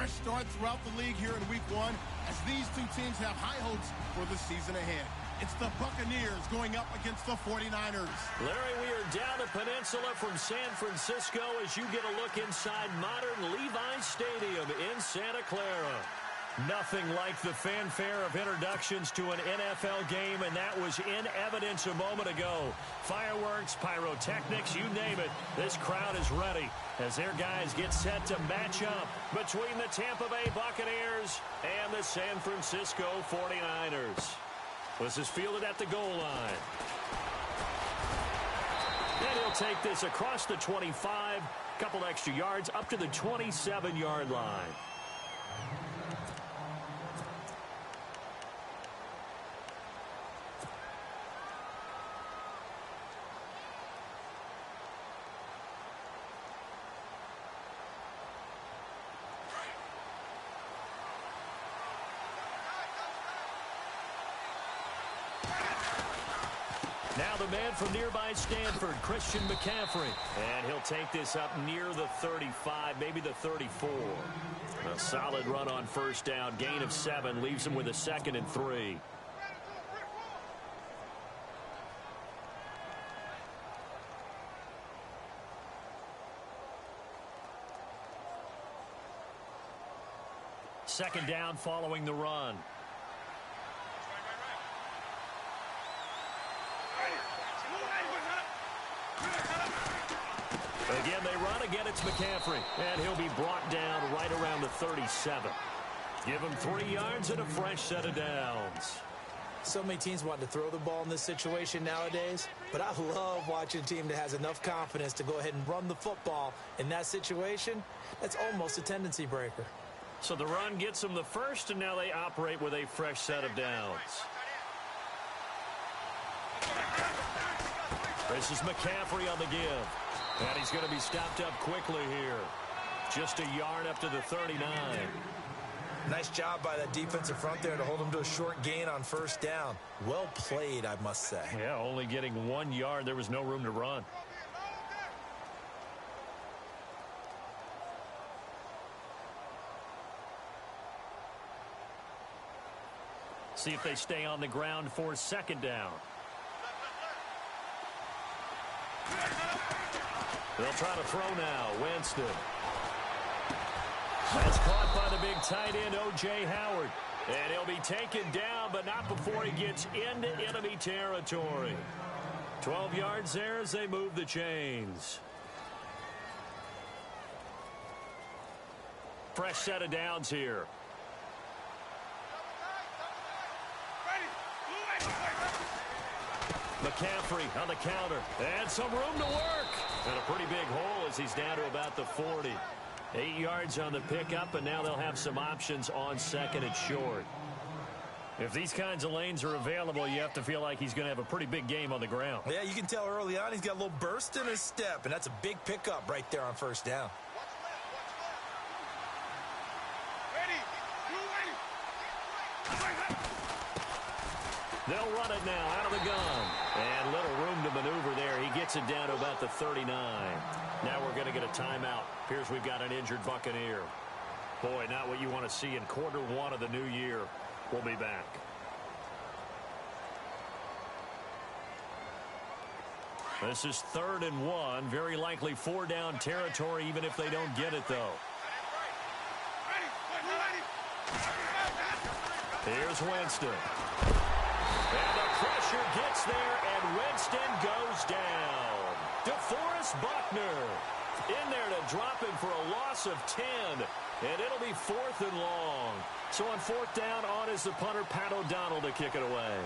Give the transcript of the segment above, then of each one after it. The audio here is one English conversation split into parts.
fresh start throughout the league here in Week 1 as these two teams have high hopes for the season ahead. It's the Buccaneers going up against the 49ers. Larry, we are down the peninsula from San Francisco as you get a look inside modern Levi's Stadium in Santa Clara. Nothing like the fanfare of introductions to an NFL game, and that was in evidence a moment ago. Fireworks, pyrotechnics, you name it. This crowd is ready as their guys get set to match up between the Tampa Bay Buccaneers and the San Francisco 49ers. This is fielded at the goal line. And he'll take this across the 25, couple extra yards up to the 27-yard line. Now the man from nearby Stanford, Christian McCaffrey. And he'll take this up near the 35, maybe the 34. A solid run on first down. Gain of 7 leaves him with a 2nd and 3. Second down following the run. Again, they run. Again, it's McCaffrey. And he'll be brought down right around the 37. Give him 3 yards and a fresh set of downs. So many teams want to throw the ball in this situation nowadays, but I love watching a team that has enough confidence to go ahead and run the football. In that situation, that's almost a tendency breaker. So the run gets them the first, and now they operate with a fresh set of downs. This is McCaffrey on the give. And he's going to be stopped up quickly here. Just a yard up to the 39. Nice job by that defensive front there to hold him to a short gain on first down. Well played, I must say. Yeah, only getting 1 yard. There was no room to run. See if they stay on the ground for second down. They'll try to throw now. Winston. That's caught by the big tight end, O.J. Howard. And he'll be taken down, but not before he gets into enemy territory. 12 yards there as they move the chains. Fresh set of downs here. McCaffrey on the counter. And some room to work. And a pretty big hole as he's down to about the 40. 8 yards on the pickup, and now they'll have some options on second and short. If these kinds of lanes are available, you have to feel like he's going to have a pretty big game on the ground. Yeah, you can tell early on he's got a little burst in his step, and that's a big pickup right there on first down. They'll run it now out of the gun. And little room to maneuver there. He gets it down to about the 39. Now we're going to get a timeout. Appears we've got an injured Buccaneer. Boy, not what you want to see in quarter 1 of the new year. We'll be back. This is 3rd and 1. Very likely 4-down territory, even if they don't get it, though. Here's Winston. And the pressure gets there, and Winston goes down. DeForest Buckner in there to drop him for a loss of 10. And it'll be 4th and long. So on 4th down, on is the punter, Pat O'Donnell, to kick it away.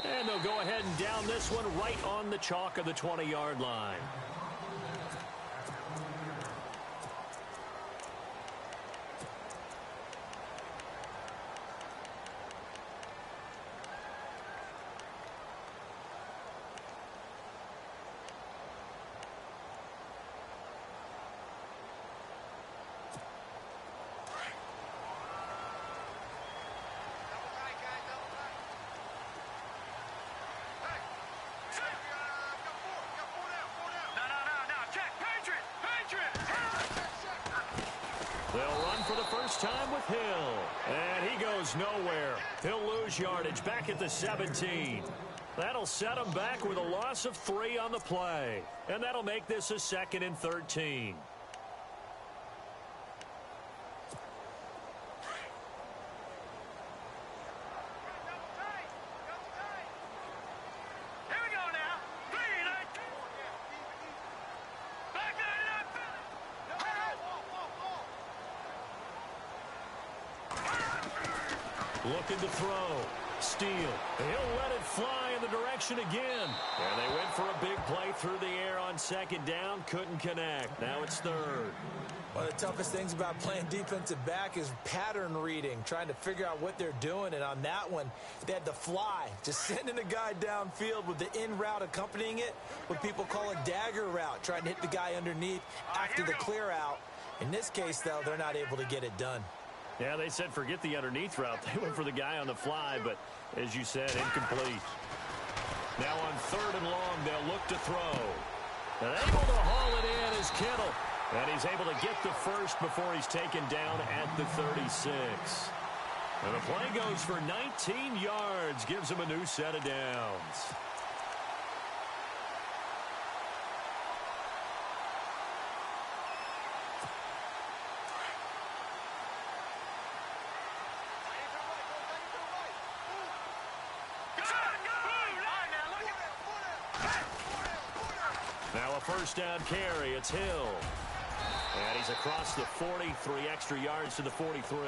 And they'll go ahead and down this one right on the chalk of the 20-yard line. They'll run for the first time with Hill. And he goes nowhere. He'll lose yardage back at the 17. That'll set him back with a loss of 3 on the play. And that'll make this a 2nd and 13. Looking to throw. Steal. He'll let it fly in the direction again. And they went for a big play through the air on 2nd down. Couldn't connect. Now it's 3rd. One of the toughest things about playing defensive back is pattern reading, trying to figure out what they're doing. And on that one, they had the fly, just sending a guy downfield with the in route accompanying it, what people call a dagger route, trying to hit the guy underneath after the clear out. In this case, though, they're not able to get it done. Yeah, they said forget the underneath route. They went for the guy on the fly, but as you said, incomplete. Now on 3rd and long, they'll look to throw. And able to haul it in is Kittle. And he's able to get the first before he's taken down at the 36. And the play goes for 19 yards, gives him a new set of downs. Now a first down carry. It's Hill. And he's across the 43 extra yards to the 43.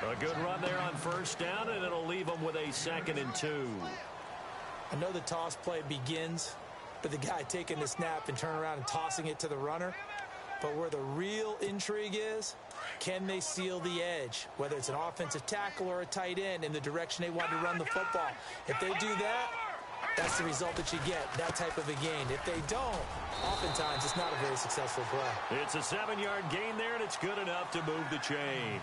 A good run there on first down, and it'll leave him with a 2nd and 2. I know the toss play begins with the guy taking the snap and turning around and tossing it to the runner. But where the real intrigue is, can they seal the edge, whether it's an offensive tackle or a tight end, in the direction they want to run the football? If they do that, that's the result that you get, that type of a gain. If they don't, oftentimes it's not a very successful play. It's a 7-yard gain there, and it's good enough to move the chains.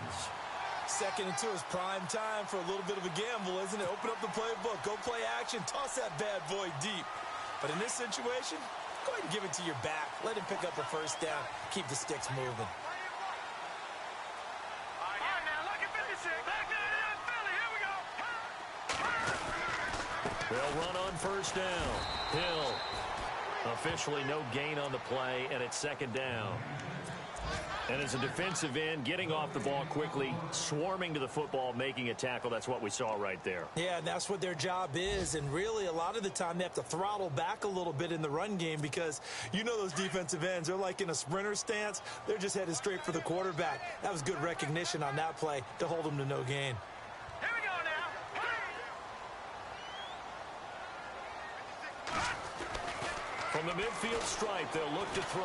2nd and 2 is prime time for a little bit of a gamble, isn't it? Open up the playbook, go play action, toss that bad boy deep. But in this situation, go ahead and give it to your back. Let him pick up a first down, keep the sticks moving. They'll run on first down. Hill. Officially no gain on the play, and it's 2nd down. And as a defensive end, getting off the ball quickly, swarming to the football, making a tackle, that's what we saw right there. Yeah, and that's what their job is. And really, a lot of the time, they have to throttle back a little bit in the run game because you know those defensive ends, they're like in a sprinter stance. They're just headed straight for the quarterback. That was good recognition on that play to hold them to no gain. From the midfield stripe, they'll look to throw.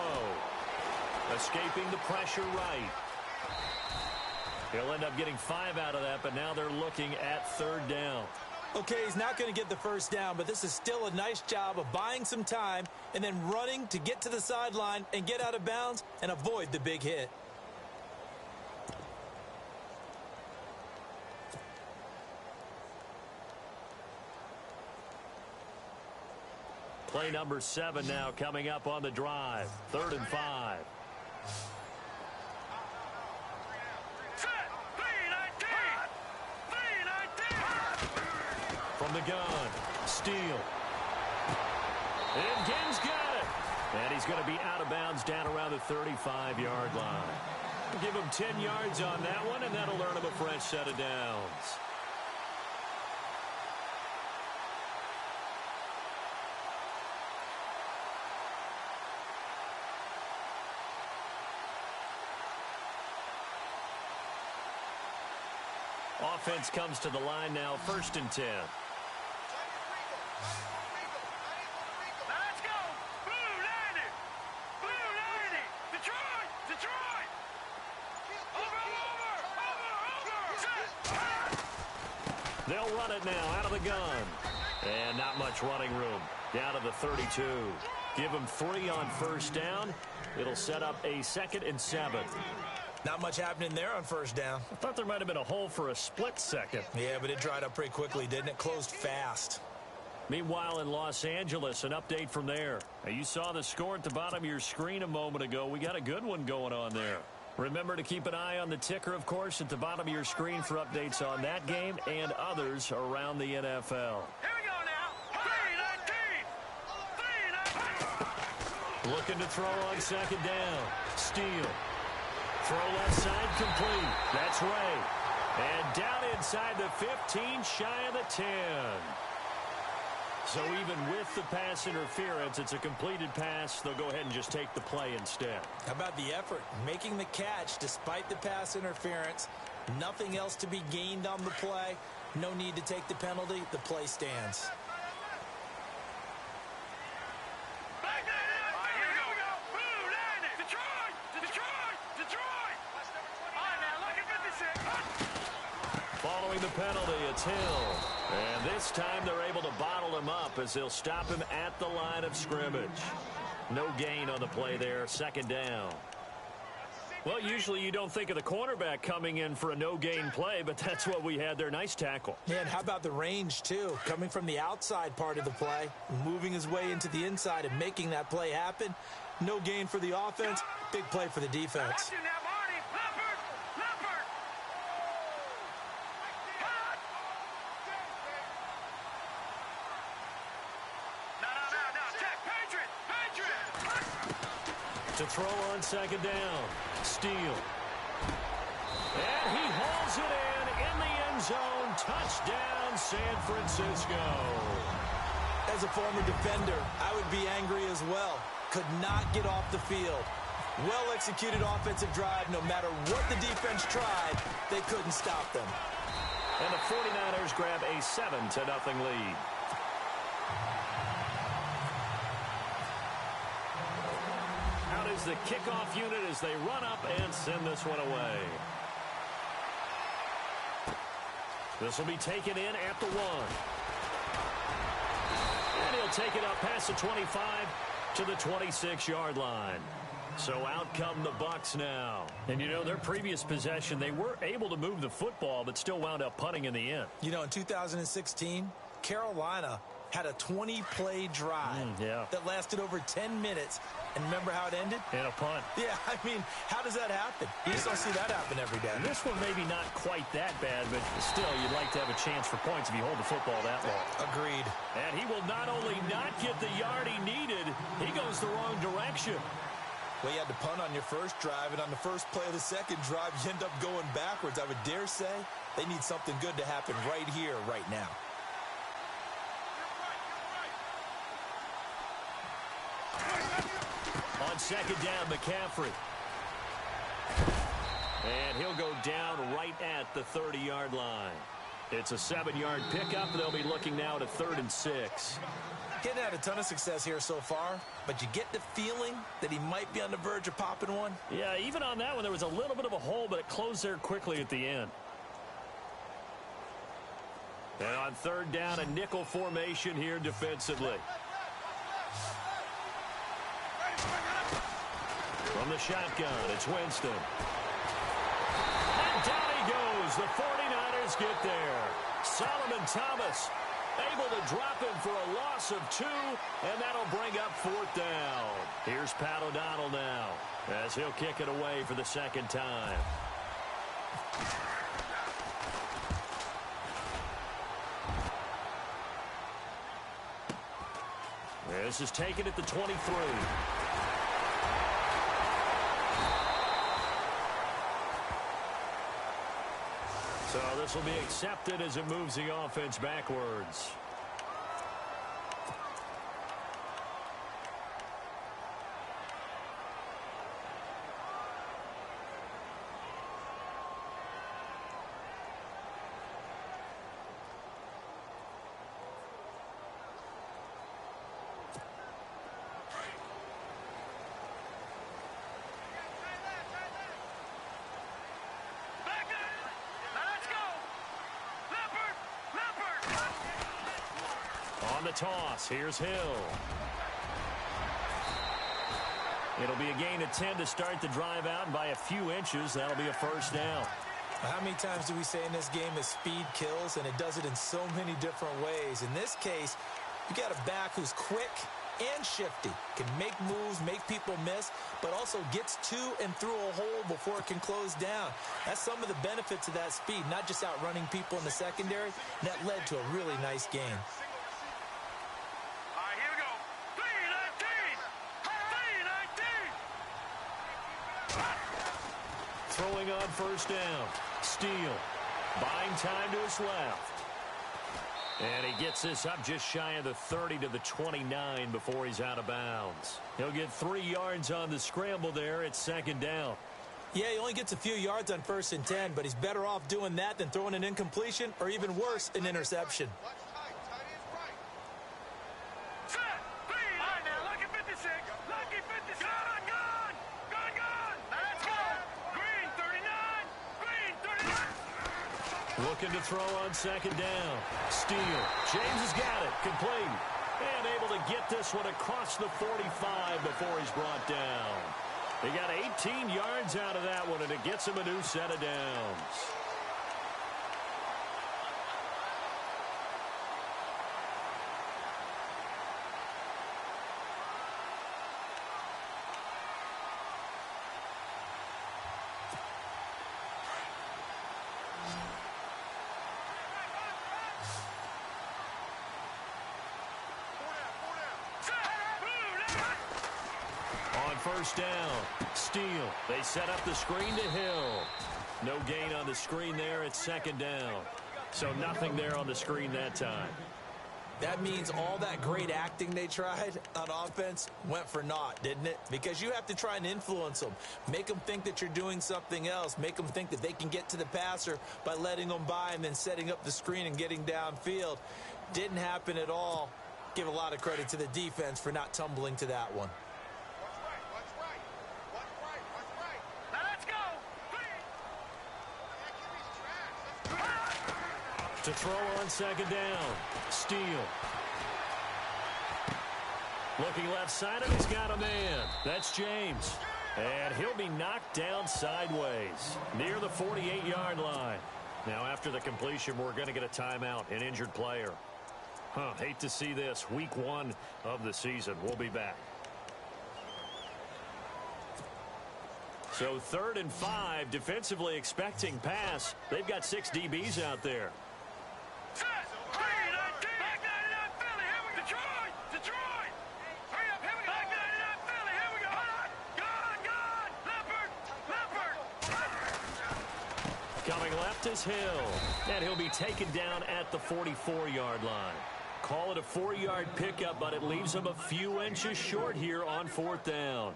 Escaping the pressure right. He'll end up getting 5 out of that, but now they're looking at 3rd down. Okay, he's not going to get the first down, but this is still a nice job of buying some time and then running to get to the sideline and get out of bounds and avoid the big hit. Play number 7 now coming up on the drive. 3rd and 5. From the gun, Steele. And Gibbs got it. And he's going to be out of bounds down around the 35-yard line. We'll give him 10 yards on that one, and that'll earn him a fresh set of downs. Offense comes to the line now, 1st and 10. Let's go! Blue 90! Blue 90! Detroit! Detroit! Over! They'll run it now out of the gun. And not much running room. Down to the 32. Give them 3 on first down. It'll set up a 2nd and 7. Not much happening there on first down. I thought there might have been a hole for a split second. Yeah, but it dried up pretty quickly, didn't it? Closed fast. Meanwhile, in Los Angeles, an update from there. Now, you saw the score at the bottom of your screen a moment ago. We got a good one going on there. Remember to keep an eye on the ticker, of course, at the bottom of your screen for updates on that game and others around the NFL. Here we go now. 3-19. Looking to throw on second down. Steele. Throw left side complete. That's Ray. And down inside the 15, shy of the 10. So even with the pass interference, it's a completed pass. They'll go ahead and just take the play instead. How about the effort? Making the catch despite the pass interference. Nothing else to be gained on the play. No need to take the penalty. The play stands. Back there. All right, here we go. Blue, landing. Detroit. Detroit. Detroit. All right, now, look at 56. Following the penalty, it's Hill. And this time they're able to bottle him up as they'll stop him at the line of scrimmage. No gain on the play there, second down. Well, usually you don't think of the cornerback coming in for a no-gain play, but that's what we had there. Nice tackle. Yeah, and how about the range, too? Coming from the outside part of the play, moving his way into the inside and making that play happen. No gain for the offense, big play for the defense. Watch it now, Marty. Leopard. Leopard. No. Check. Patriot. Patriot. To throw on second down. Steele. And he hauls it in the end zone. Touchdown, San Francisco. As a former defender, I would be angry as well. Could not get off the field. Well-executed offensive drive. No matter what the defense tried, they couldn't stop them. And the 49ers grab a 7-0 lead. Out is the kickoff unit as they run up and send this one away. This will be taken in at the 1. And he'll take it up past the 25 to the 26-yard line. So out come the Bucs now. And, you know, their previous possession, they were able to move the football, but still wound up punting in the end. You know, in 2016, Carolina had a 20-play drive that lasted over 10 minutes. And remember how it ended? And a punt. Yeah, I mean, how does that happen? You just don't see that happen every day. And this one maybe not quite that bad, but still, you'd like to have a chance for points if you hold the football that long. Agreed. And he will not only not get the yard he needed, he goes the wrong direction. Well, you had to punt on your first drive, and on the first play of the second drive, you end up going backwards. I would dare say they need something good to happen right here, right now. On second down, McCaffrey. And he'll go down right at the 30-yard line. It's a 7-yard pickup. They'll be looking now at a 3rd and 6. Getting had a ton of success here so far, but you get the feeling that he might be on the verge of popping one. Yeah, even on that one, there was a little bit of a hole, but it closed there quickly at the end. And on 3rd down, a nickel formation here defensively. From the shotgun, it's Winston. And down he goes. The 49ers get there. Solomon Thomas able to drop him for a loss of 2, and that'll bring up 4th down. Here's Pat O'Donnell now as he'll kick it away for the second time. This is taken at the 23. So this will be accepted as it moves the offense backwards. On the toss, here's Hill. It'll be a gain of 10 to start the drive out, and by a few inches, that'll be a 1st down. How many times do we say in this game that speed kills, and it does it in so many different ways? In this case, you got a back who's quick, and shifty. Can make moves, make people miss, but also gets to and through a hole before it can close down. That's some of the benefits of that speed, not just outrunning people in the secondary. That led to a really nice game. All right, here we go. 3-19. 3-19. Throwing on first down. Steele buying time to his left. And he gets this up just shy of the 30 to the 29 before he's out of bounds. He'll get 3 yards on the scramble there at second down. Yeah, he only gets a few yards on 1st and 10, but he's better off doing that than throwing an incompletion or even worse, an interception. Set. All right, now, lucky 56. Lucky 56. Gone. Let's go. Green 39. Green 39. Looking to throw on second down. Steele. James has got it. Complete. And able to get this one across the 45 before he's brought down. He got 18 yards out of that one, and it gets him a new set of downs. First down. Steele. They set up the screen to Hill. No gain on the screen there at second down. So nothing there on the screen that time. That means all that great acting they tried on offense went for naught, didn't it? Because you have to try and influence them. Make them think that you're doing something else. Make them think that they can get to the passer by letting them by and then setting up the screen and getting downfield. Didn't happen at all. Give a lot of credit to the defense for not tumbling to that one. To throw on second down. Steele. Looking left side, and he's got a man. That's James. And he'll be knocked down sideways near the 48-yard line. Now, after the completion, we're going to get a timeout, an injured player. Hate to see this. Week 1 of the season. We'll be back. So 3rd and 5, defensively expecting pass. They've got 6 DBs out there. Set. 3-19. Back 99 Philly. Here we go. Detroit. Hurry up. Here we go. Back 99 Philly. Here we go. Gone. Leopard. Coming left is Hill. And he'll be taken down at the 44-yard line. Call it a 4-yard pickup, but it leaves him a few inches short here on 4th down.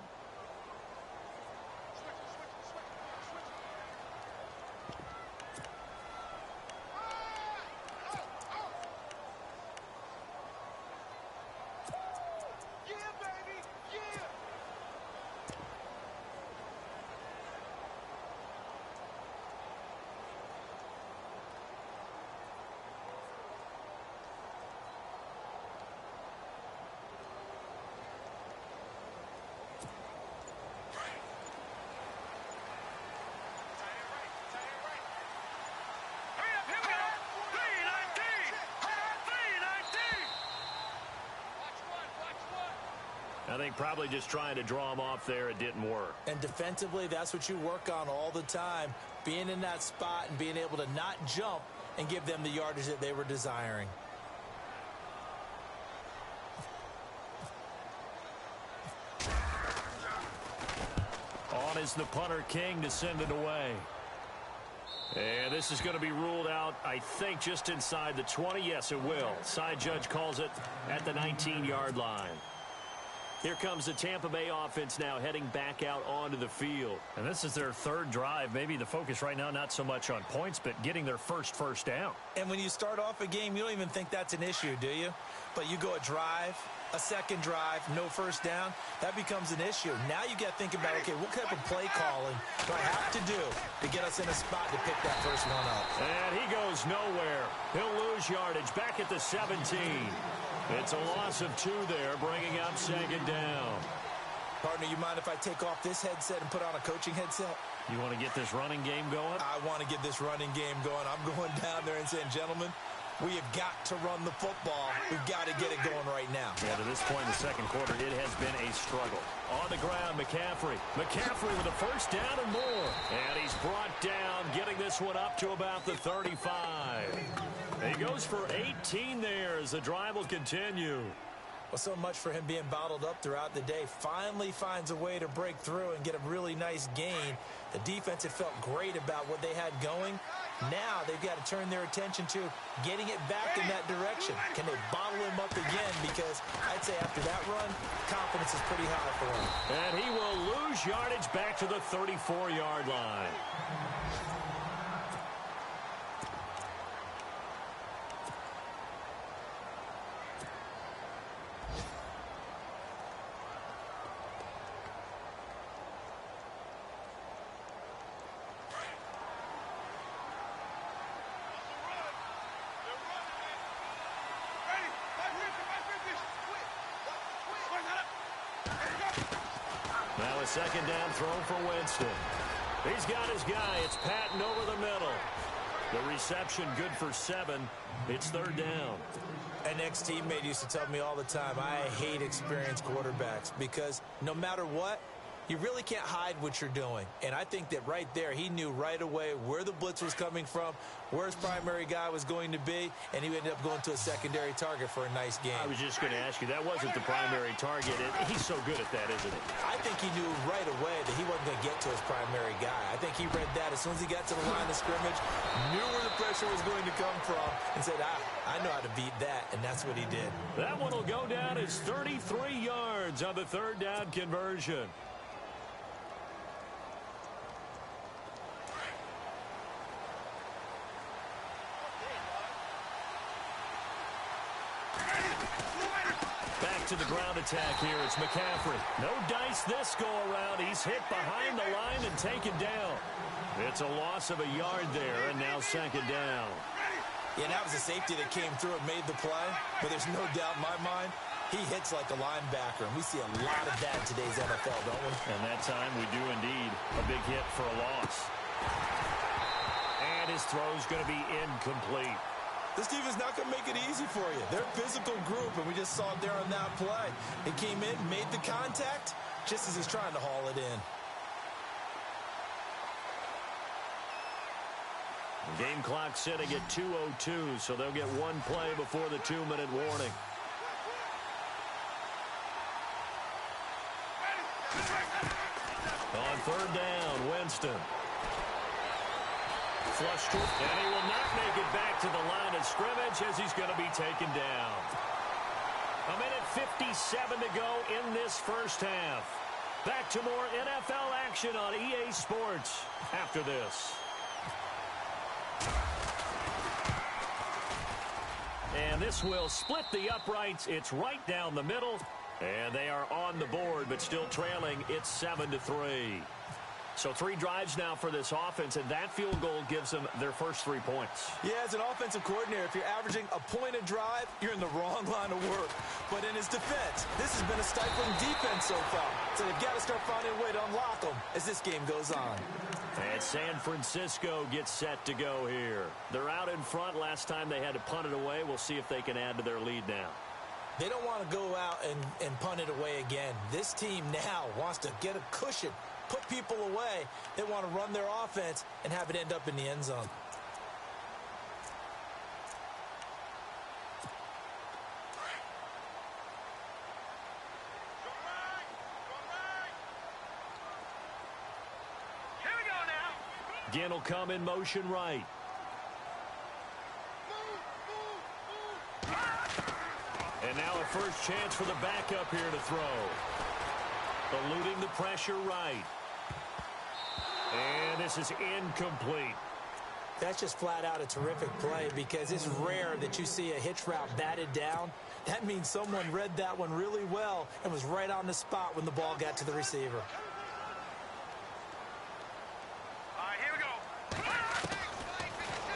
I think probably just trying to draw him off there, it didn't work. And defensively, that's what you work on all the time. Being in that spot and being able to not jump and give them the yardage that they were desiring. On is the punter King to send it away. And this is going to be ruled out, I think, just inside the 20. Yes, it will. Side judge calls it at the 19-yard line. Here comes the Tampa Bay offense now heading back out onto the field. And this is their 3rd drive. Maybe the focus right now not so much on points, but getting their first down. And when you start off a game, you don't even think that's an issue, do you? But you go a drive, a second drive, no first down, that becomes an issue. Now you got to think about, okay, what type of play calling do I have to do to get us in a spot to pick that first one up? And he goes nowhere. He'll lose yardage back at the 17. It's a loss of 2 there, bringing up second down. Partner, you mind if I take off this headset and put on a coaching headset? You want to get this running game going? I want to get this running game going. I'm going down there and saying, gentlemen, We have got to run the football. We've got to get it going right now. Yeah, to this point in the second quarter, it has been a struggle. On the ground, McCaffrey. McCaffrey with a first down and more. And he's brought down, getting this one up to about the 35. He goes for 18 there as the drive will continue. Well, so much for him being bottled up throughout the day. Finally finds a way to break through and get a really nice gain. The defense had felt great about what they had going. Now they've got to turn their attention to getting it back in that direction. Can they bottle him up again? Because I'd say after that run, confidence is pretty high for him. And he will lose yardage back to the 34-yard line. Now a second down throw for Winston. He's got his guy. It's Patton over the middle. The reception good for 7. It's third down. An ex-teammate used to tell me all the time, I hate experienced quarterbacks because no matter what, you really can't hide what you're doing. And I think that right there, he knew right away where the blitz was coming from, where his primary guy was going to be, and he ended up going to a secondary target for a nice game. I was just going to ask you, that wasn't the primary target. He's so good at that, isn't he? I think he knew right away that he wasn't going to get to his primary guy. I think he read that as soon as he got to the line of scrimmage, knew where the pressure was going to come from, and said, I know how to beat that, and that's what he did. That one will go down as 33 yards on the third down conversion. To the ground attack here. It's McCaffrey. No dice this go around. He's hit behind the line and taken down. It's a loss of a yard there, and now second down. Yeah, that was a safety that came through and made the play, but there's no doubt in my mind, he hits like a linebacker, and we see a lot of that in today's NFL, don't we? And that time we do indeed. A big hit for a loss. And his throw's going to be incomplete. This team is not going to make it easy for you. They're a physical group, and we just saw it there on that play. He came in, made the contact, just as he's trying to haul it in. The game clock sitting at 2:02, so they'll get one play before the 2-minute warning. On third down, Winston. Flushed it, and he will not make it back to the line of scrimmage as he's going to be taken down. 1:57 to go in this first half. Back to more NFL action on EA Sports after this. And this will split the uprights. It's right down the middle, and they are on the board, but still trailing. It's 7-3. So 3 drives now for this offense, and that field goal gives them their first 3 points. Yeah, as an offensive coordinator, if you're averaging a point a drive, you're in the wrong line of work. But in his defense, this has been a stifling defense so far. So they've got to start finding a way to unlock them as this game goes on. And San Francisco gets set to go here. They're out in front. Last time they had to punt it away. We'll see if they can add to their lead now. They don't want to go out and punt it away again. This team now wants to get a cushion, put people away. They want to run their offense and have it end up in the end zone. Here we go now. Ginn will come in motion right. And now a first chance for the backup here to throw. Eluding the pressure right. And this is incomplete. That's just flat out a terrific play because it's rare that you see a hitch route batted down. That means someone read that one really well and was right on the spot when the ball got to the receiver. All right, here we go.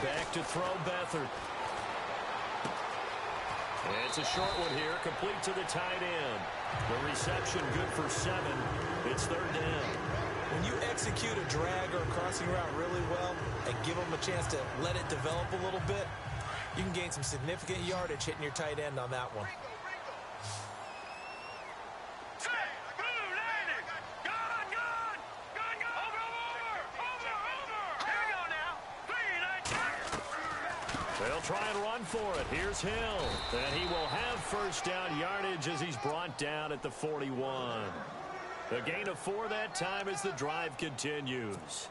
Back to throw Beathard. And it's a short one here, complete to the tight end. The reception good for 7. It's third down. When you execute a drag or a crossing route really well and give them a chance to let it develop a little bit, You can gain some significant yardage hitting your tight end on that one. They'll try and run for it. Here's Hill. And he will have first down yardage as he's brought down at the 41. A gain of 4 that time as the drive continues.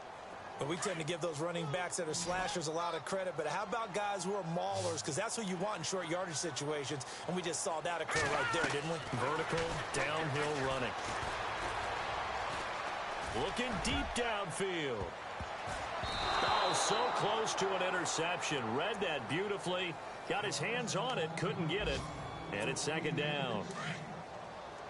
But we tend to give those running backs that are slashers a lot of credit. But how about guys who are maulers? Because that's what you want in short yardage situations. And we just saw that occur right there, didn't we? Vertical, downhill running. Looking deep downfield. Oh, so close to an interception. Read that beautifully. Got his hands on it. Couldn't get it. And it's second down.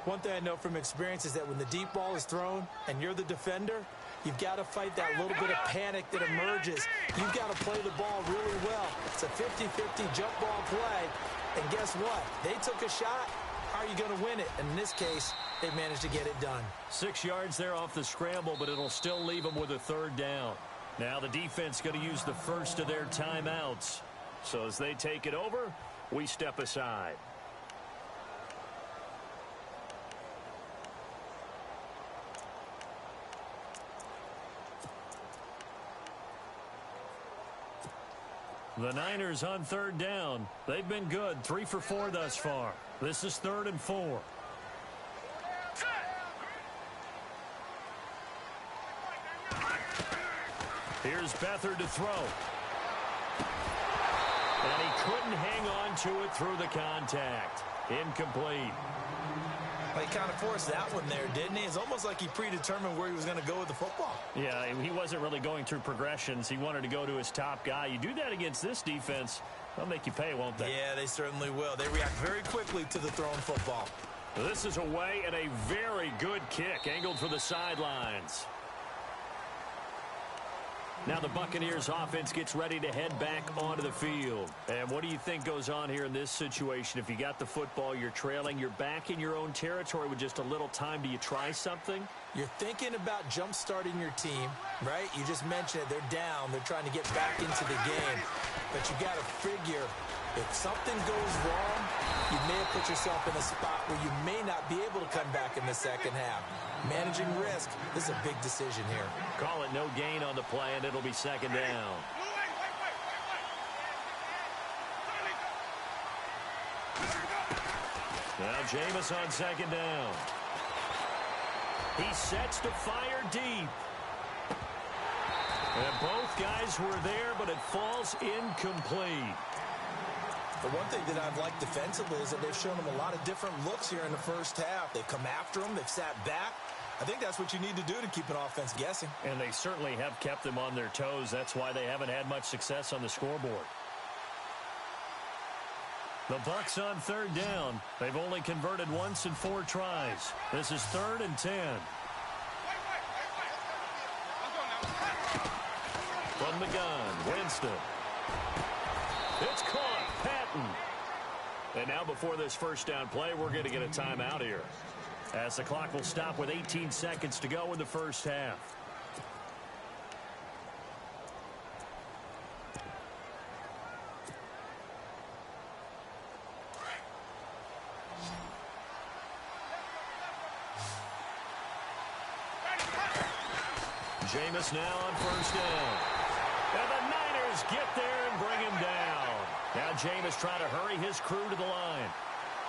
One thing I know from experience is that when the deep ball is thrown and you're the defender, you've got to fight that little bit of panic that emerges. You've got to play the ball really well. It's a 50-50 jump ball play. And guess what? They took a shot. How are you going to win it? And in this case, they managed to get it done. 6 yards there off the scramble, but it'll still leave them with a third down. Now the defense going to use the first of their timeouts. So as they take it over, we step aside. The Niners on third down. They've been good, 3 for 4 thus far. This is 3rd and 4. Here's Beathard to throw. And he couldn't hang on to it through the contact. Incomplete. Well, he kind of forced that one there, didn't he? It's almost like he predetermined where he was going to go with the football. Yeah, he wasn't really going through progressions. He wanted to go to his top guy. You do that against this defense, they'll make you pay, won't they? Yeah, they certainly will. They react very quickly to the thrown football. This is away and a very good kick, angled for the sidelines. Now the Buccaneers offense gets ready to head back onto the field. And what do you think goes on here in this situation? If you got the football, you're trailing, you're back in your own territory with just a little time. Do you try something? You're thinking about jump-starting your team, right? You just mentioned it. They're down. They're trying to get back into the game. But you got to figure if something goes wrong, you may have put yourself in a spot where you may not be able to come back in the second half. Managing risk, this is a big decision here. Call it no gain on the play, and it'll be second down. Now Jameis on second down. He sets to fire deep. And both guys were there, but it falls incomplete. The one thing that I've liked defensively is that they've shown them a lot of different looks here in the first half. They've come after them. They've sat back. I think that's what you need to do to keep an offense guessing. And they certainly have kept them on their toes. That's why they haven't had much success on the scoreboard. The Bucs on third down. They've only converted once in 4 tries. This is 3rd and 10. From the gun, Winston. It's caught. Patton. And now before this first down play, we're going to get a timeout here, as the clock will stop with 18 seconds to go in the first half. Jameis now on first down. And the Niners get there and bring him down. Now Jameis trying to hurry his crew to the line.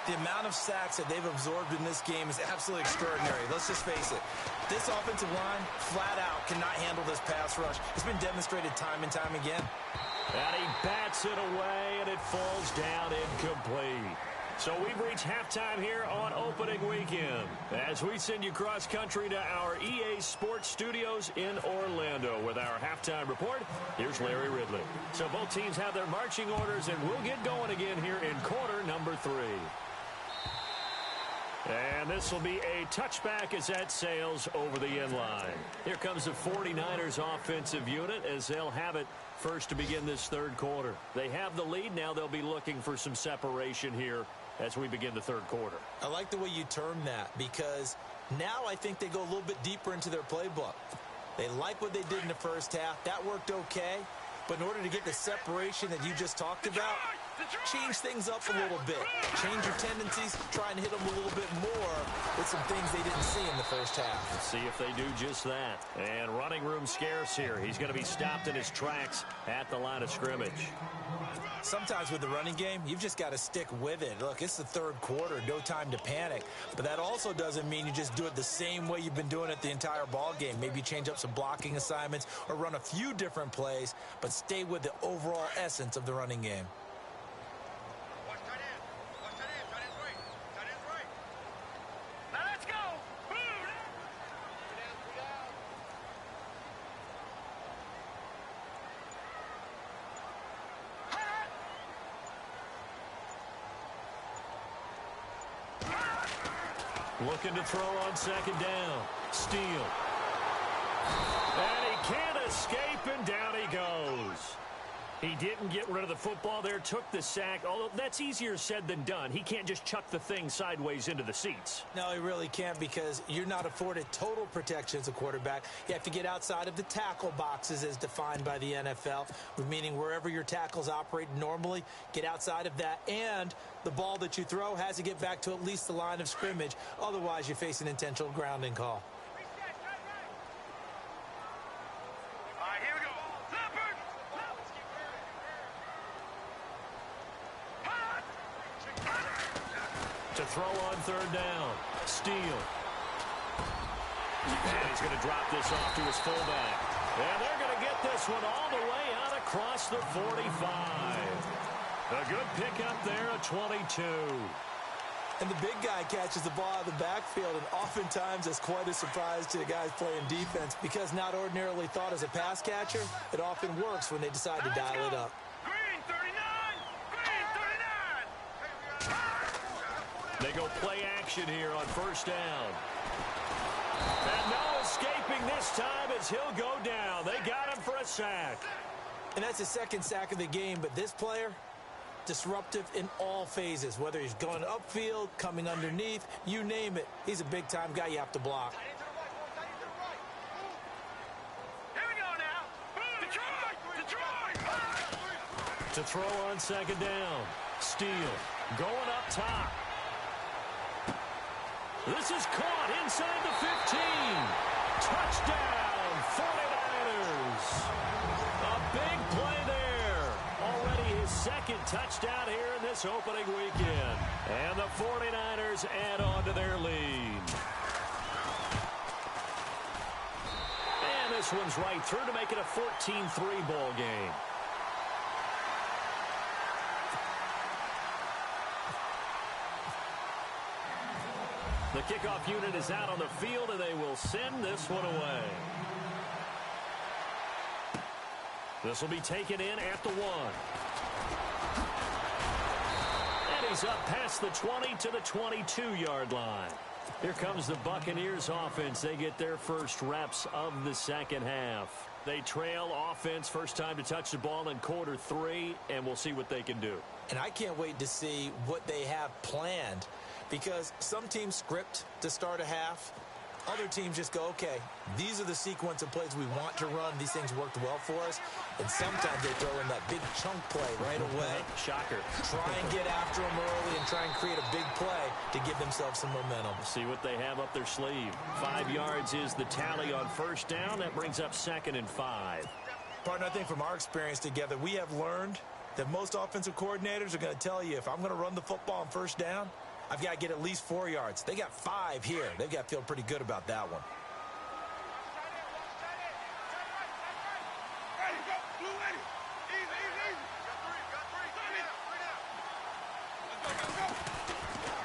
The amount of sacks that they've absorbed in this game is absolutely extraordinary. Let's just face it. This offensive line, flat out, cannot handle this pass rush. It's been demonstrated time and time again. And he bats it away, and it falls down incomplete. So we've reached halftime here on opening weekend as we send you cross-country to our EA Sports Studios in Orlando with our halftime report. Here's Larry Ridley. So both teams have their marching orders, and we'll get going again here in quarter number 3. And this will be a touchback as that sails over the end line. Here comes the 49ers offensive unit as they'll have it first to begin this third quarter. They have the lead. Now they'll be looking for some separation here as we begin the third quarter. I like the way you term that, because now I think they go a little bit deeper into their playbook. They like what they did in the first half. That worked okay. But in order to get the separation that you just talked about, change things up a little bit. Change your tendencies, try and hit them a little bit more with some things they didn't see in the first half. Let's see if they do just that. And running room scarce here. He's going to be stopped in his tracks at the line of scrimmage. Sometimes with the running game, you've just got to stick with it. Look, it's the third quarter, no time to panic. But that also doesn't mean you just do it the same way you've been doing it the entire ball game. Maybe change up some blocking assignments or run a few different plays, but stay with the overall essence of the running game. Now let's go. Looking to throw on second down. Steele. And he can't escape, and down he goes. He didn't get rid of the football there, took the sack, although that's easier said than done. He can't just chuck the thing sideways into the seats. No, he really can't, because you're not afforded total protection as a quarterback. You have to get outside of the tackle boxes as defined by the NFL, meaning wherever your tackles operate normally, get outside of that, and the ball that you throw has to get back to at least the line of scrimmage. Otherwise, you face an intentional grounding call. All right, here we go. Leopard. To throw on third down. Steele. And he's going to drop this off to his fullback. And they're going to get this one all the way out across the 45. A good pickup there at 22. And the big guy catches the ball out of the backfield, and oftentimes it's quite a surprise to the guys playing defense, because not ordinarily thought as a pass catcher, it often works when they decide to dial it up. Green 39. Green 39. They go play action here on first down. And no escaping this time as he'll go down. They got him for a sack. And that's the second sack of the game, but this player, disruptive in all phases, whether he's going upfield, coming underneath, you name it. He's a big-time guy you have to block. Here we go now. Detroit. Detroit. To throw on second down. Steele going up top. This is caught inside the 15. Touchdown, 49ers. A big play there. Already his second touchdown here in this opening weekend. And the 49ers add on to their lead. And this one's right through to make it a 14-3 ball game. The kickoff unit is out on the field, and they will send this one away. This will be taken in at the 1. And he's up past the 20 to the 22-yard line. Here comes the Buccaneers offense. They get their first reps of the second half. They trail offense, first time to touch the ball in quarter 3, and we'll see what they can do. And I can't wait to see what they have planned, because some teams script to start a half. Other teams just go, okay, these are the sequence of plays we want to run. These things worked well for us. And sometimes they throw in that big chunk play right away. Shocker. Try and get after them early and try and create a big play to give themselves some momentum. See what they have up their sleeve. 5 yards is the tally on first down. That brings up 2nd and 5. Partner, I think from our experience together, we have learned that most offensive coordinators are going to tell you, if I'm going to run the football on first down, I've got to get at least 4 yards. They got 5 here. They've got to feel pretty good about that one.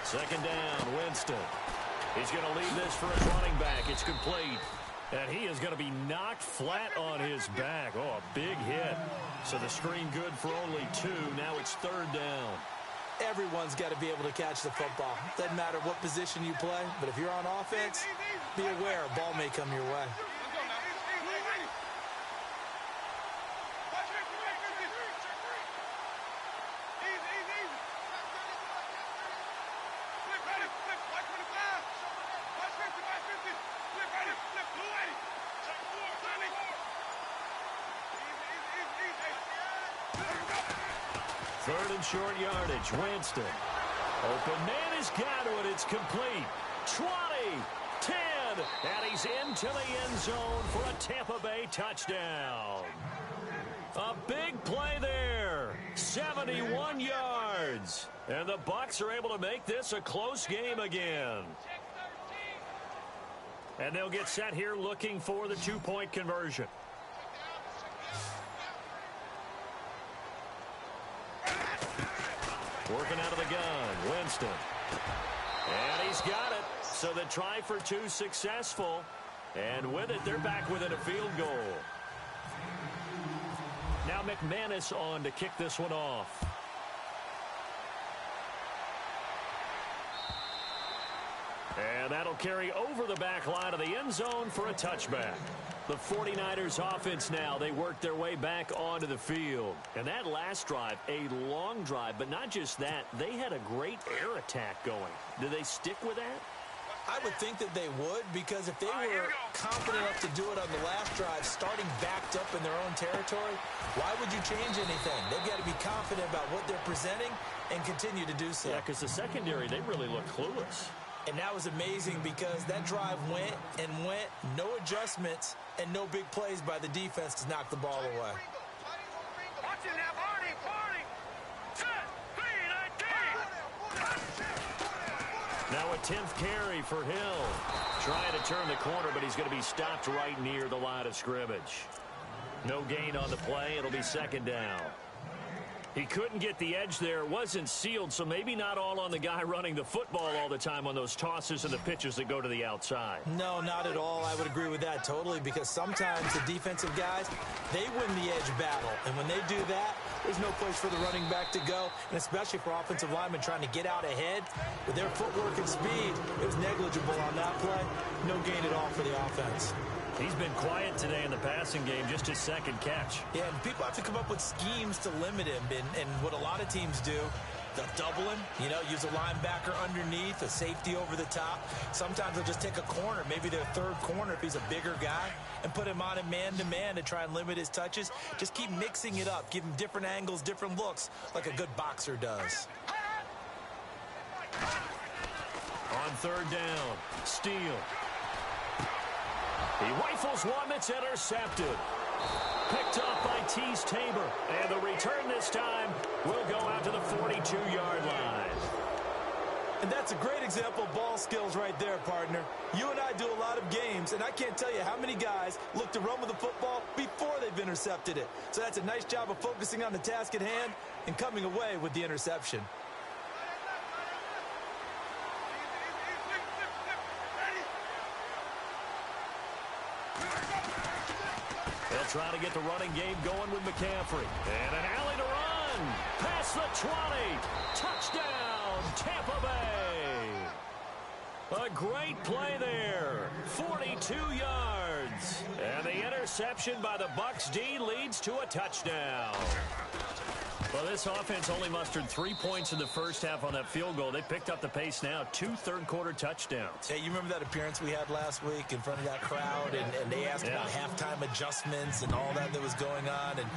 Second down, Winston. He's going to leave this for his running back. It's complete. And he is going to be knocked flat on his back. Oh, a big hit. So the screen good for only 2. Now it's third down. Everyone's got to be able to catch the football. Doesn't matter what position you play, but if you're on offense, be aware a ball may come your way. Third and short yardage. Winston. Open man has got it. It's complete. 20, 10, and he's into the end zone for a Tampa Bay touchdown. A big play there. 71 yards. And the Bucs are able to make this a close game again. And they'll get set here looking for the two-point conversion. Working out of the gun, Winston. And he's got it. So the try for two successful. And with it, they're back within a field goal. Now McManus on to kick this one off. And that'll carry over the back line of the end zone for a touchback. The 49ers offense now, they work their way back onto the field. And that last drive, a long drive, but not just that, they had a great air attack going. Do they stick with that? I would think that they would, because if they were confident enough to do it on the last drive, starting backed up in their own territory, why would you change anything? They've got to be confident about what they're presenting and continue to do so. Yeah, because the secondary, they really look clueless. And that was amazing because that drive went and went, no adjustments, and no big plays by the defense to knock the ball away. Watch it now, Barney, Barney. Set, 3-19. Now a 10th carry for Hill. Trying to turn the corner, but he's going to be stopped right near the line of scrimmage. No gain on the play. It'll be second down. He couldn't get the edge there. It wasn't sealed, so maybe not all on the guy running the football all the time on those tosses and the pitches that go to the outside. No, not at all. I would agree with that totally, because sometimes the defensive guys, they win the edge battle. And when they do that, there's no place for the running back to go, and especially for offensive linemen trying to get out ahead. With their footwork and speed, it was negligible on that play. No gain at all for the offense. He's been quiet today in the passing game, just his second catch. Yeah, and people have to come up with schemes to limit him, and what a lot of teams do, they'll double him, use a linebacker underneath, a safety over the top. Sometimes they'll just take a corner, maybe their third corner if he's a bigger guy, and put him on a man-to-man to try and limit his touches. Just keep mixing it up, give him different angles, different looks, like a good boxer does. On third down, Steele. He rifles one that's intercepted. Picked off by Tease Tabor. And the return this time will go out to the 42-yard line. And that's a great example of ball skills right there, partner. You and I do a lot of games, and I can't tell you how many guys look to run with the football before they've intercepted it. So that's a nice job of focusing on the task at hand and coming away with the interception. Trying to get the running game going with McCaffrey. And an alley to run. Past the 20. Touchdown, Tampa Bay. A great play there. 42 yards. And the interception by the Bucs D leads to a touchdown. Well, this offense only mustered 3 points in the first half on that field goal. They picked up the pace now. 2 third-quarter touchdowns. Hey, you remember that appearance we had last week in front of that crowd? And they asked about halftime adjustments and all that was going on. And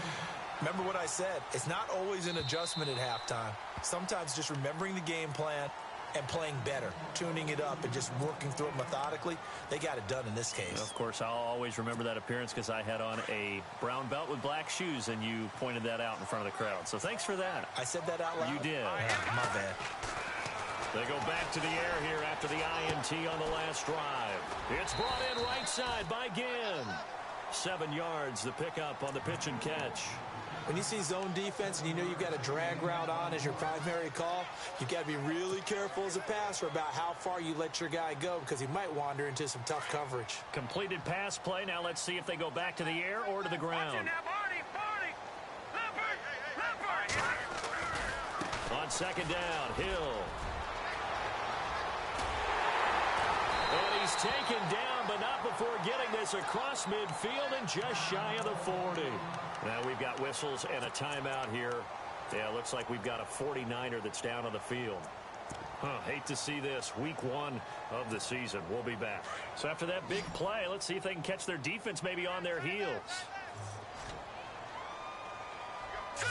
remember what I said. It's not always an adjustment at halftime. Sometimes just remembering the game plan and playing better, tuning it up and just working through it methodically. They got it done in this case. Of course, I'll always remember that appearance because I had on a brown belt with black shoes, and you pointed that out in front of the crowd. So thanks for that. I said that out loud? You did. My bad. They go back to the air here after the INT on the last drive. It's brought in right side by Ginn. 7 yards, the pickup on the pitch and catch. When you see zone defense and you know you've got a drag route on as your primary call, you've got to be really careful as a passer about how far you let your guy go because he might wander into some tough coverage. Completed pass play. Now let's see if they go back to the air or to the ground. On second down, Hill. And he's taken down, but not before getting this across midfield and just shy of the 40. Now we've got whistles and a timeout here. Yeah, looks like we've got a 49er that's down on the field. Hate to see this. Week 1 of the season. We'll be back. So after that big play, let's see if they can catch their defense maybe on their heels. No.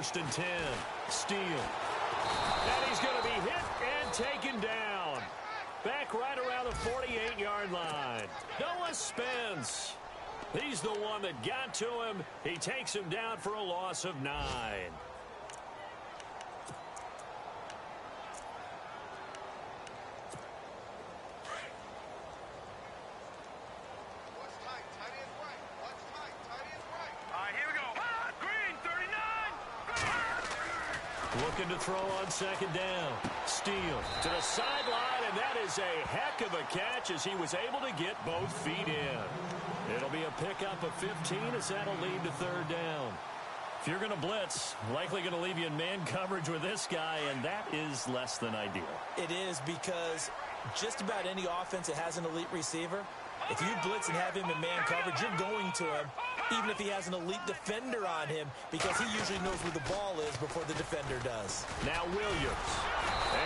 first and 10. Steele. And he's going to be hit and taken down. Back right around the 48-yard line. Noah Spence. He's the one that got to him. He takes him down for a loss of 9. Looking to throw on second down. Steele to the sideline, and that is a heck of a catch as he was able to get both feet in. It'll be a pickup of 15 as that'll lead to third down. If you're going to blitz, likely going to leave you in man coverage with this guy, and that is less than ideal. It is, because just about any offense that has an elite receiver, if you blitz and have him in man coverage, you're going to him, even if he has an elite defender on him, because he usually knows where the ball is before the defender does. Now Williams.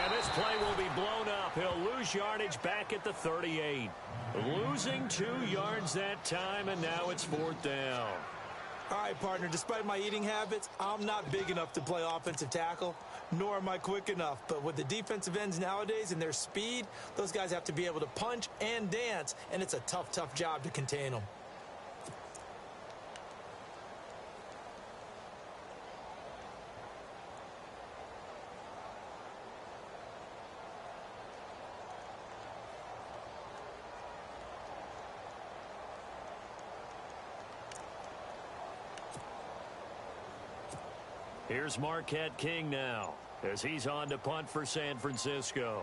And this play will be blown up. He'll lose yardage back at the 38. Losing 2 yards that time, and now it's fourth down. All right, partner, despite my eating habits, I'm not big enough to play offensive tackle, nor am I quick enough. But with the defensive ends nowadays and their speed, those guys have to be able to punch and dance, and it's a tough, tough job to contain them. Here's Marquette King now as he's on to punt for San Francisco.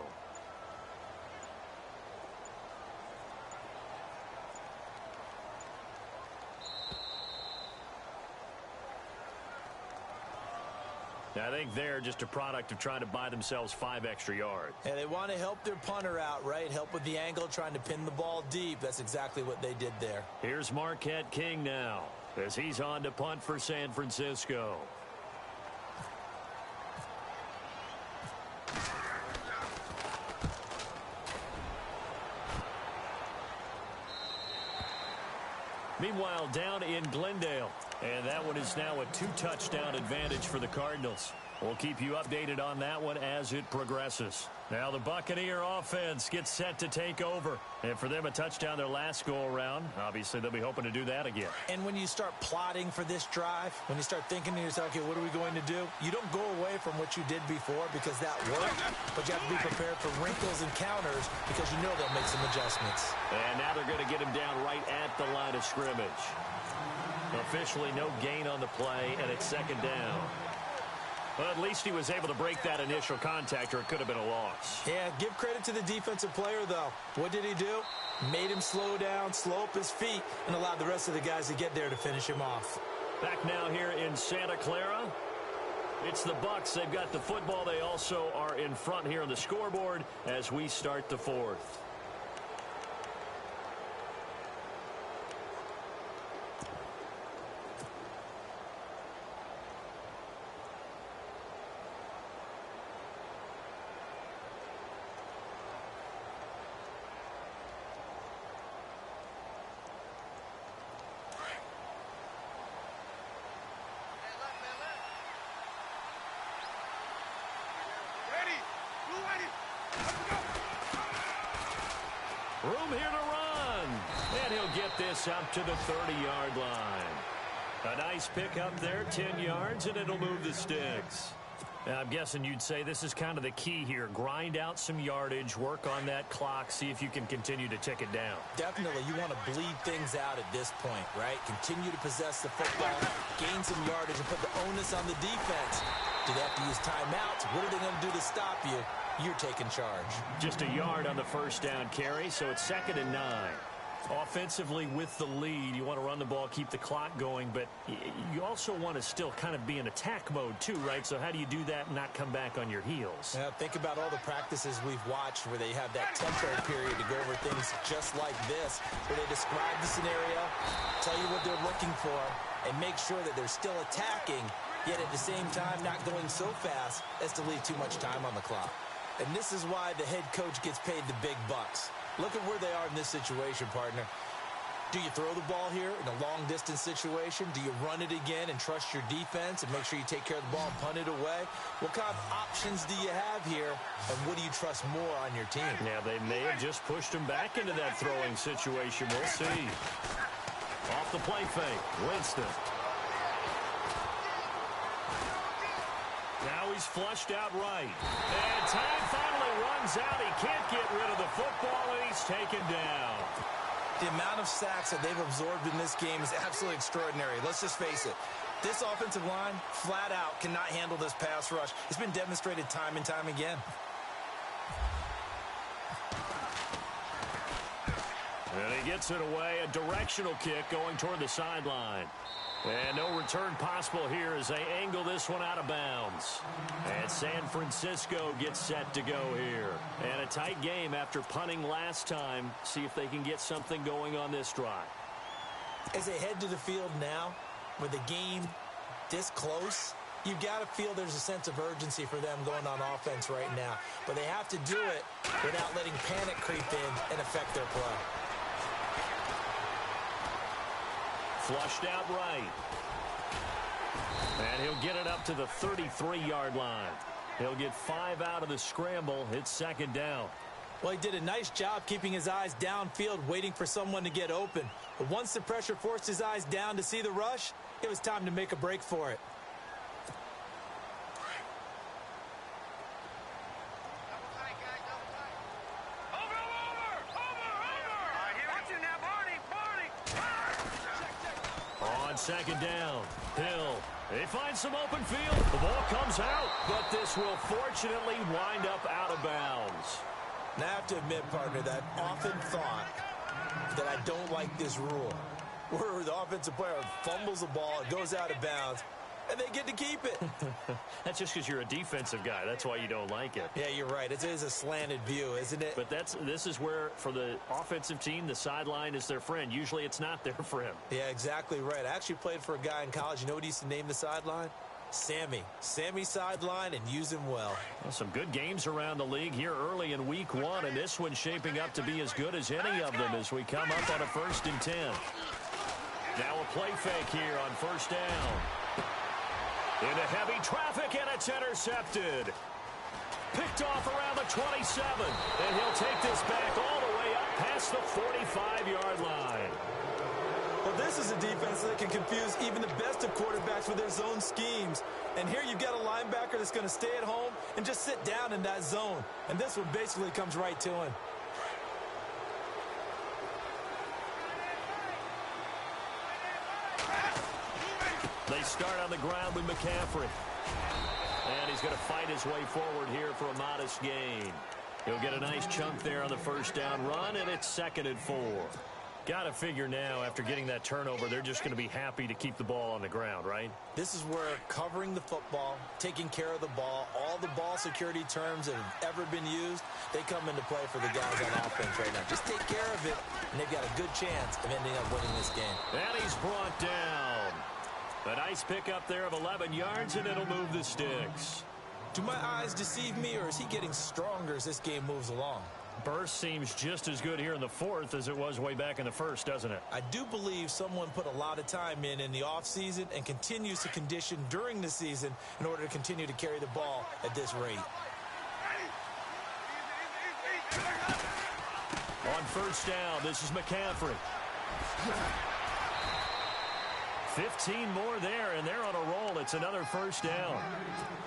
I think they're just a product of trying to buy themselves 5 extra yards. And they want to help their punter out, right? Help with the angle, trying to pin the ball deep. That's exactly what they did there. Here's Marquette King now as he's on to punt for San Francisco. Meanwhile, down in Glendale. And that one is now a 2-touchdown advantage for the Cardinals. We'll keep you updated on that one as it progresses. Now the Buccaneer offense gets set to take over. And for them, a touchdown their last go-around. Obviously, they'll be hoping to do that again. And when you start plotting for this drive, when you start thinking to yourself, okay, what are we going to do? You don't go away from what you did before because that worked. But you have to be prepared for wrinkles and counters because you know they'll make some adjustments. And now they're going to get him down right at the line of scrimmage. Officially no gain on the play, and it's second down. But at least he was able to break that initial contact, or it could have been a loss. Yeah, give credit to the defensive player, though. What did he do? Made him slow down, slow up his feet, and allowed the rest of the guys to get there to finish him off. Back now here in Santa Clara. It's the Bucs. They've got the football. They also are in front here on the scoreboard as we start the fourth. Room here to run. And he'll get this up to the 30-yard line. A nice pickup there, 10 yards, and it'll move the sticks. Now, I'm guessing you'd say this is kind of the key here. Grind out some yardage, work on that clock, see if you can continue to tick it down. Definitely. You want to bleed things out at this point, right? Continue to possess the football, gain some yardage, and put the onus on the defense. Do they have to use timeouts? What are they going to do to stop you? You're taking charge. Just a yard on the first down carry, so it's 2nd and 9. Offensively with the lead, you want to run the ball, keep the clock going, but you also want to still kind of be in attack mode too, right? So how do you do that and not come back on your heels? Now, think about all the practices we've watched where they have that tempo period to go over things just like this, where they describe the scenario, tell you what they're looking for, and make sure that they're still attacking, yet at the same time not going so fast as to leave too much time on the clock. And this is why the head coach gets paid the big bucks. Look at where they are in this situation, partner. Do you throw the ball here in a long-distance situation? Do you run it again and trust your defense and make sure you take care of the ball and punt it away? What kind of options do you have here, and what do you trust more on your team? Yeah, they may have just pushed him back into that throwing situation. We'll see. Off the play fake, Winston. Now he's flushed out right. And time finally runs out. He can't get rid of the football, and he's taken down. The amount of sacks that they've absorbed in this game is absolutely extraordinary. Let's just face it. This offensive line, flat out, cannot handle this pass rush. It's been demonstrated time and time again. And he gets it away. A directional kick going toward the sideline. And no return possible here as they angle this one out of bounds. And San Francisco gets set to go here. And a tight game after punting last time. See if they can get something going on this drive. As they head to the field now, with the game this close, you've got to feel there's a sense of urgency for them going on offense right now. But they have to do it without letting panic creep in and affect their play. Flushed out right. And he'll get it up to the 33-yard line. He'll get 5 out of the scramble. It's second down. Well, he did a nice job keeping his eyes downfield, waiting for someone to get open. But once the pressure forced his eyes down to see the rush, it was time to make a break for it. On second down, Hill. They find some open field. The ball comes out, but this will fortunately wind up out of bounds. Now, I have to admit, partner, that I've often thought that I don't like this rule, where the offensive player fumbles the ball, it goes out of bounds, and they get to keep it. That's just because you're a defensive guy. That's why you don't like it. Yeah, you're right. It is a slanted view, isn't it? But this is where, for the offensive team, the sideline is their friend. Usually it's not their friend. Yeah, exactly right. I actually played for a guy in college. You know what he used to name the sideline? Sammy. Sammy sideline, and use him well. Some good games around the league here early in week 1, and this one's shaping up to be as good as any of them as we come up on a 1st and 10. Now a play fake here on first down. Into heavy traffic, and it's intercepted. Picked off around the 27, and he'll take this back all the way up past the 45-yard line. Well, this is a defense that can confuse even the best of quarterbacks with their zone schemes. And here you've got a linebacker that's going to stay at home and just sit down in that zone. And this one basically comes right to him. They start on the ground with McCaffrey. And he's going to fight his way forward here for a modest gain. He'll get a nice chunk there on the first down run, and it's 2nd and 4. Got to figure now, after getting that turnover, they're just going to be happy to keep the ball on the ground, right? This is where covering the football, taking care of the ball, all the ball security terms that have ever been used, they come into play for the guys on offense right now. Just take care of it, and they've got a good chance of ending up winning this game. And he's brought down. A nice pickup there of 11 yards, and it'll move the sticks. Do my eyes deceive me, or is he getting stronger as this game moves along? Burst seems just as good here in the 4th as it was way back in the 1st, doesn't it? I do believe someone put a lot of time in the offseason and continues to condition during the season in order to continue to carry the ball at this rate. On first down, this is McCaffrey. 15 more there, and they're on a roll. It's another first down.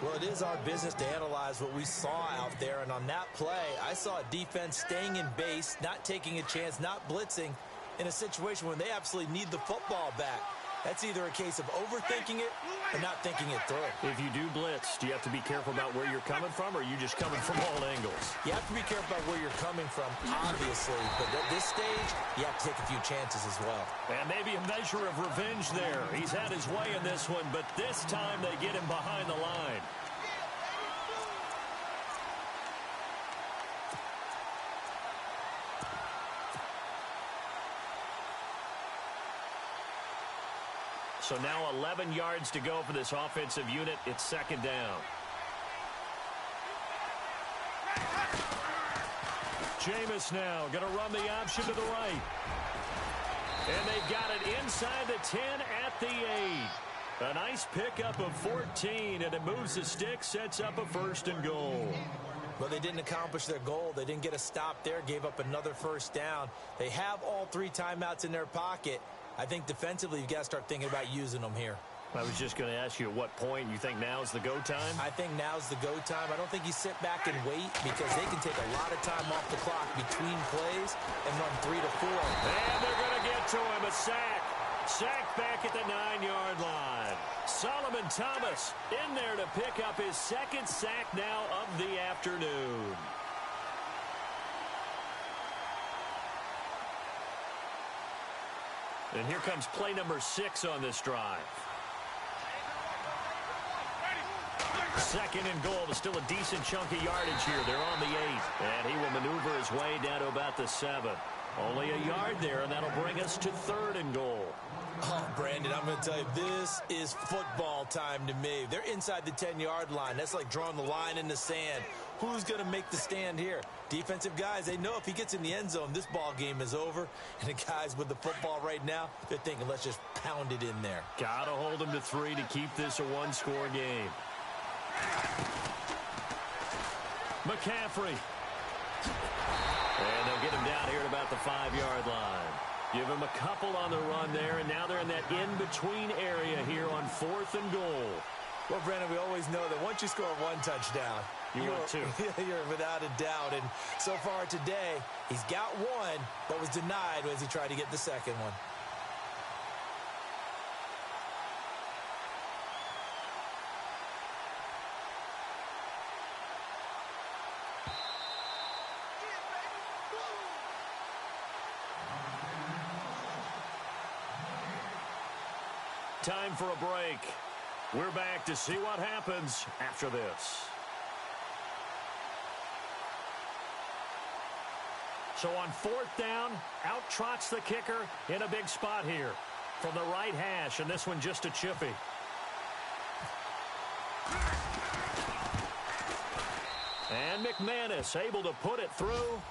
Well, it is our business to analyze what we saw out there, and on that play, I saw a defense staying in base, not taking a chance, not blitzing in a situation when they absolutely need the football back. That's either a case of overthinking it or not thinking it through. If you do blitz, do you have to be careful about where you're coming from, or are you just coming from all angles? You have to be careful about where you're coming from, obviously, but at this stage, you have to take a few chances as well. And maybe a measure of revenge there. He's had his way in this one, but this time they get him behind the line. So now 11 yards to go for this offensive unit. It's 2nd down. Jameis now going to run the option to the right. And they've got it inside the 10 at the 8. A nice pickup of 14, and it moves the stick, sets up a 1st and goal. Well, they didn't accomplish their goal. They didn't get a stop there, gave up another 1st down. They have all 3 timeouts in their pocket. I think defensively you've got to start thinking about using them here. I was just going to ask you at what point you think now's the go time? I think now's the go time. I don't think you sit back and wait because they can take a lot of time off the clock between plays and run 3 to 4. And they're going to get to him. A sack. Sack back at the 9-yard line. Solomon Thomas in there to pick up his 2nd sack now of the afternoon. And here comes play number 6 on this drive. 2nd and goal. There's still a decent chunk of yardage here. They're on the 8. And he will maneuver his way down to about the 7. Only a yard there, and that'll bring us to 3rd and goal. Oh, Brandon, I'm going to tell you, this is football time to me. They're inside the 10-yard line. That's like drawing the line in the sand. Who's going to make the stand here? Defensive guys, they know if he gets in the end zone, this ball game is over. And the guys with the football right now, they're thinking, let's just pound it in there. Got to hold them to 3 to keep this a 1-score game. McCaffrey. And they'll get him down here at about the 5-yard line. Give him a couple on the run there, and now they're in that in-between area here on 4th and goal. Well, Brandon, we always know that once you score 1 touchdown, you're without a doubt. And so far today, he's got 1, but was denied as he tried to get the 2nd one. Time for a break. We're back to see what happens after this. So on 4th down, out trots the kicker in a big spot here from the right hash, and this one just a chippy. And McManus able to put it through.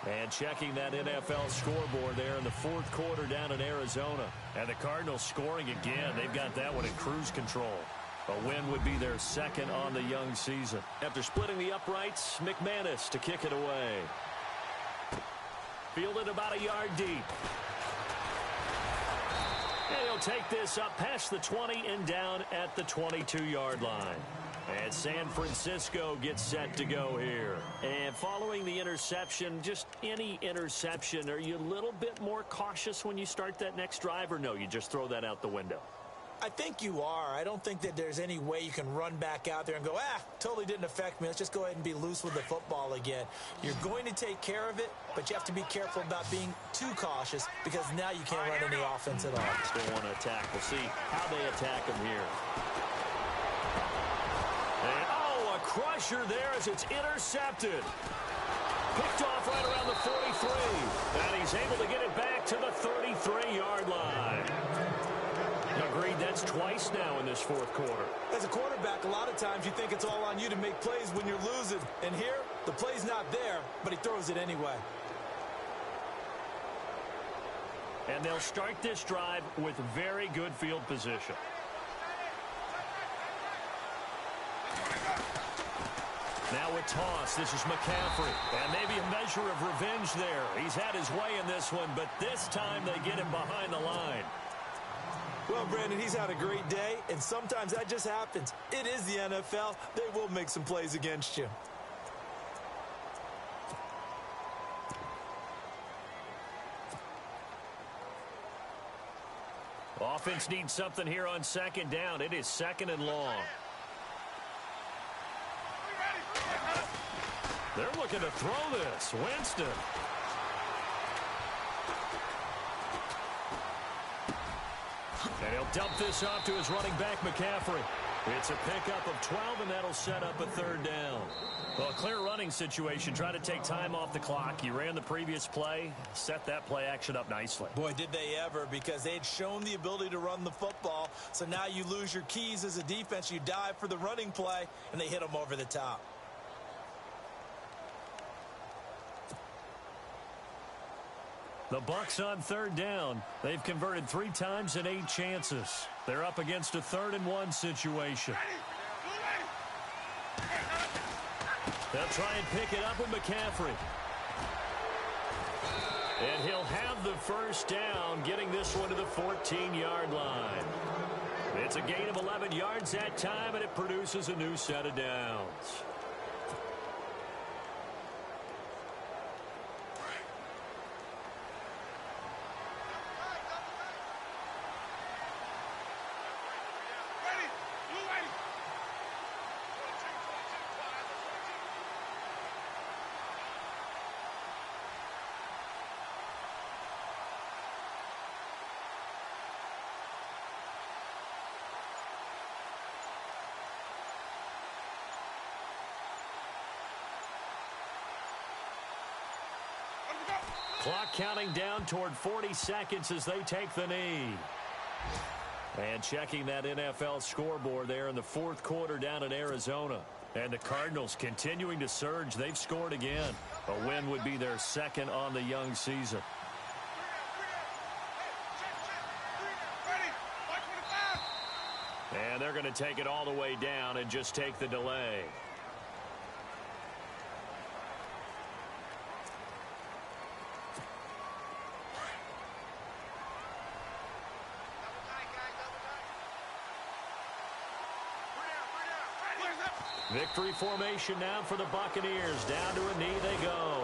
And checking that NFL scoreboard there in the 4th quarter down in Arizona. And the Cardinals scoring again. They've got that one in cruise control. A win would be their 2nd on the young season. After splitting the uprights, McManus to kick it away. Fielded about a yard deep. And he'll take this up past the 20 and down at the 22-yard line. And San Francisco gets set to go here. And following the interception, just any interception, are you a little bit more cautious when you start that next drive, or no, you just throw that out the window? I think you are. I don't think that there's any way you can run back out there and go, totally didn't affect me. Let's just go ahead and be loose with the football again. You're going to take care of it, but you have to be careful about being too cautious because now you can't run any offense at all. Still want to attack. We'll see how they attack him here. And, a crusher there as it's intercepted. Picked off right around the 43. And he's able to get it back to the 33-yard line. Agreed, that's twice now in this 4th quarter. As a quarterback, a lot of times you think it's all on you to make plays when you're losing. And here, the play's not there, but he throws it anyway. And they'll start this drive with very good field position. Now a toss. This is McCaffrey. And maybe a measure of revenge there. He's had his way in this one, but this time they get him behind the line. Well, Brandon, he's had a great day, and sometimes that just happens. It is the NFL. They will make some plays against you. Offense needs something here on 2nd down. It is 2nd and long. They're looking to throw this. Winston. And he'll dump this off to his running back, McCaffrey. It's a pickup of 12, and that'll set up a 3rd down. Well, a clear running situation. Try to take time off the clock. He ran the previous play, set that play action up nicely. Boy, did they ever, because they had shown the ability to run the football. So now you lose your keys as a defense. You dive for the running play, and they hit them over the top. The Bucs on third down. They've converted 3 times in 8 chances. They're up against a 3rd-and-1 situation. They'll try and pick it up with McCaffrey. And he'll have the first down, getting this one to the 14-yard line. It's a gain of 11 yards that time, and it produces a new set of downs. Clock counting down toward 40 seconds as they take the knee. And checking that NFL scoreboard there in the 4th quarter down in Arizona. And the Cardinals continuing to surge. They've scored again. A win would be their 2nd on the young season. And they're going to take it all the way down and just take the delay. Victory formation now for the Buccaneers. Down to a knee they go.